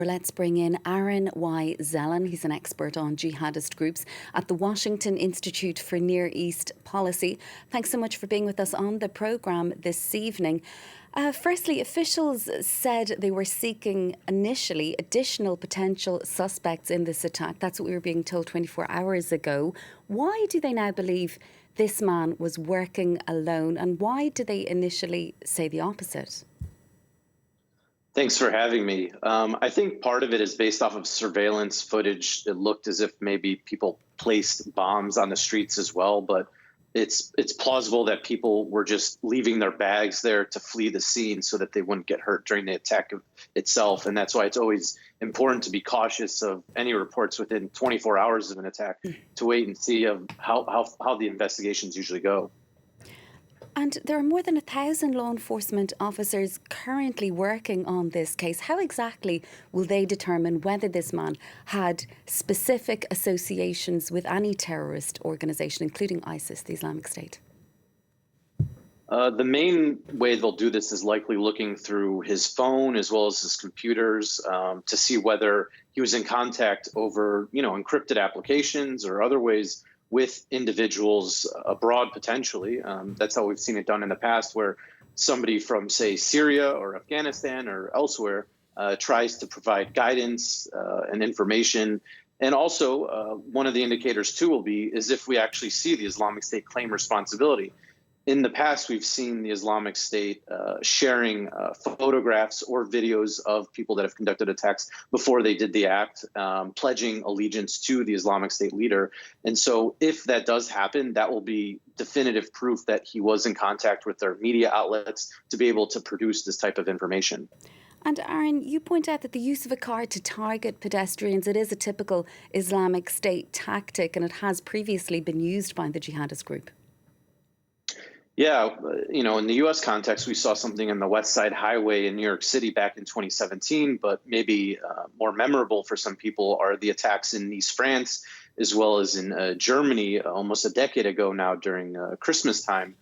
Let's bring in Aaron Y. Zelen. He's an expert on jihadist groups at the Washington Institute for Near East Policy. Thanks so much for being with us on the programme this evening. Firstly, officials said they were seeking initially additional potential suspects in this attack. That's what we were being told 24 hours ago. Why do they now believe this man was working alone, and why did they initially say the opposite? Thanks for having me. I think part of it is based off of surveillance footage. It looked as if maybe people placed bombs on the streets as well, but it's plausible that people were just leaving their bags there to flee the scene so that they wouldn't get hurt during the attack itself. And that's why it's always important to be cautious of any reports within 24 hours of an attack to wait and see of how the investigations usually go. And there are more than 1,000 law enforcement officers currently working on this case. How exactly will they determine whether this man had specific associations with any terrorist organisation, including ISIS, the Islamic State? The main way they'll do this is likely looking through his phone as well as his computers to see whether he was in contact over, encrypted applications or other ways with individuals abroad potentially. That's how we've seen it done in the past, where somebody from, say, Syria or Afghanistan or elsewhere tries to provide guidance and information. And also, one of the indicators, too, will be is if we actually see the Islamic State claim responsibility. In the past, we've seen the Islamic State sharing photographs or videos of people that have conducted attacks before they did the act, pledging allegiance to the Islamic State leader. And so if that does happen, that will be definitive proof that he was in contact with their media outlets to be able to produce this type of information. And Aaron, you point out that the use of a car to target pedestrians, it is a typical Islamic State tactic, and it has previously been used by the jihadist group. Yeah, in the U.S. context, we saw something in the West Side Highway in New York City back in 2017, but maybe more memorable for some people are the attacks in Nice, France, as well as in Germany almost a decade ago now during Christmas time,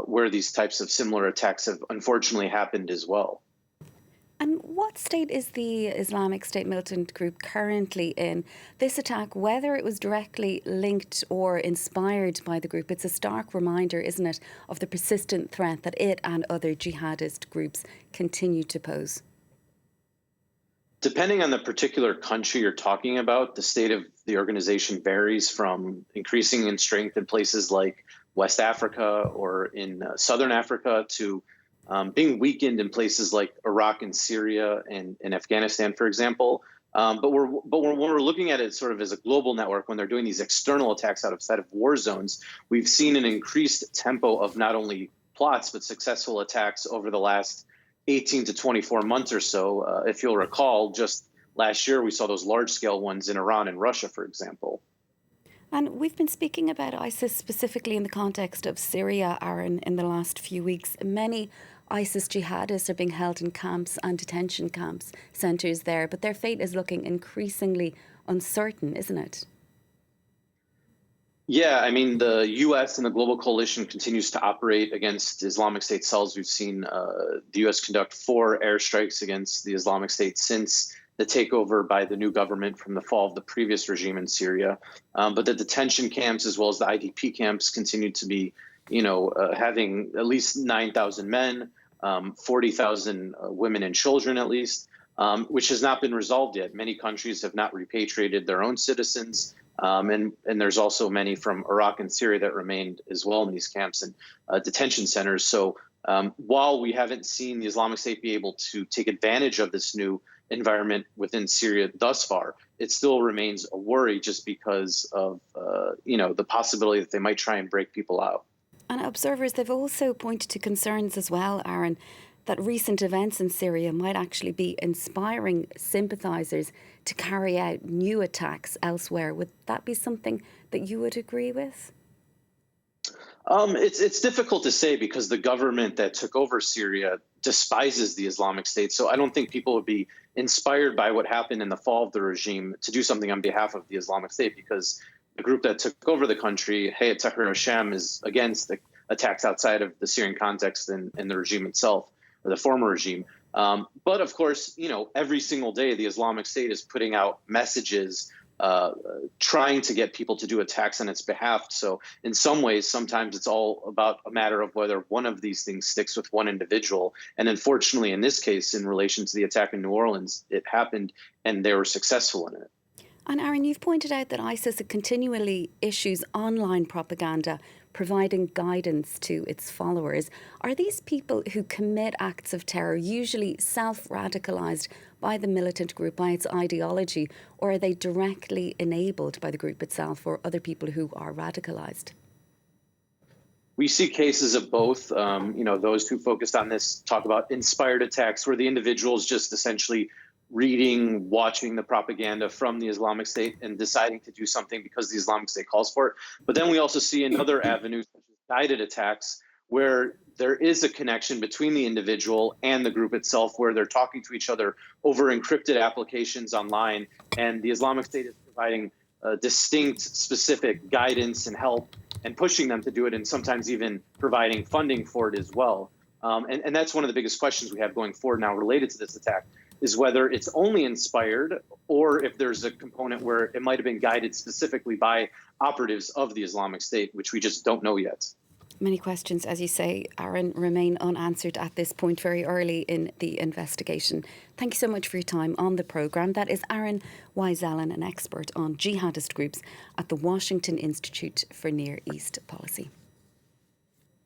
where these types of similar attacks have unfortunately happened as well. And what state is the Islamic State militant group currently in? This attack, whether it was directly linked or inspired by the group, it's a stark reminder, isn't it, of the persistent threat that it and other jihadist groups continue to pose. Depending on the particular country you're talking about, the state of the organization varies from increasing in strength in places like West Africa or in Southern Africa to being weakened in places like Iraq and Syria and Afghanistan, for example. But when we're looking at it sort of as a global network, when they're doing these external attacks outside of war zones, we've seen an increased tempo of not only plots, but successful attacks over the last 18 to 24 months or so. If you'll recall, just last year, we saw those large scale ones in Iran and Russia, for example. And we've been speaking about ISIS specifically in the context of Syria, Aaron, in the last few weeks. Many ISIS jihadists are being held in camps and detention camps, centres there, but their fate is looking increasingly uncertain, isn't it? Yeah, I mean, the U.S. and the global coalition continues to operate against Islamic State cells. We've seen the U.S. conduct 4 airstrikes against the Islamic State since the takeover by the new government from the fall of the previous regime in Syria. But the detention camps as well as the IDP camps continue to be, having at least 9,000 men, 40,000 women and children at least, which has not been resolved yet. Many countries have not repatriated their own citizens. And there's also many from Iraq and Syria that remained as well in these camps and detention centers. So while we haven't seen the Islamic State be able to take advantage of this new environment within Syria thus far, it still remains a worry just because of, the possibility that they might try and break people out. And observers, they've also pointed to concerns as well, Aaron, that recent events in Syria might actually be inspiring sympathisers to carry out new attacks elsewhere. Would that be something that you would agree with? It's difficult to say because the government that took over Syria despises the Islamic State. So I don't think people would be inspired by what happened in the fall of the regime to do something on behalf of the Islamic State, because the group that took over the country, Hayat Tahrir al-Sham, is against the attacks outside of the Syrian context and the regime itself, or the former regime. But of course, every single day the Islamic State is putting out messages trying to get people to do attacks on its behalf. So in some ways, sometimes it's all about a matter of whether one of these things sticks with one individual. And unfortunately, in this case, in relation to the attack in New Orleans, it happened and they were successful in it. And Aaron, you've pointed out that ISIS continually issues online propaganda, providing guidance to its followers. Are these people who commit acts of terror usually self-radicalised by the militant group, by its ideology, or are they directly enabled by the group itself or other people who are radicalised? We see cases of both. Those who focused on this talk about inspired attacks, where the individuals just essentially reading, watching the propaganda from the Islamic State and deciding to do something because the Islamic State calls for it. But then we also see another avenue, such as guided attacks, where there is a connection between the individual and the group itself, where they're talking to each other over encrypted applications online. And the Islamic State is providing distinct, specific guidance and help and pushing them to do it, and sometimes even providing funding for it as well. And that's one of the biggest questions we have going forward now related to this attack, is whether it's only inspired or if there's a component where it might have been guided specifically by operatives of the Islamic State, which we just don't know yet. Many questions, as you say, Aaron, remain unanswered at this point, very early in the investigation. Thank you so much for your time on the programme. That is Aaron Y. Zallan, an expert on jihadist groups at the Washington Institute for Near East Policy.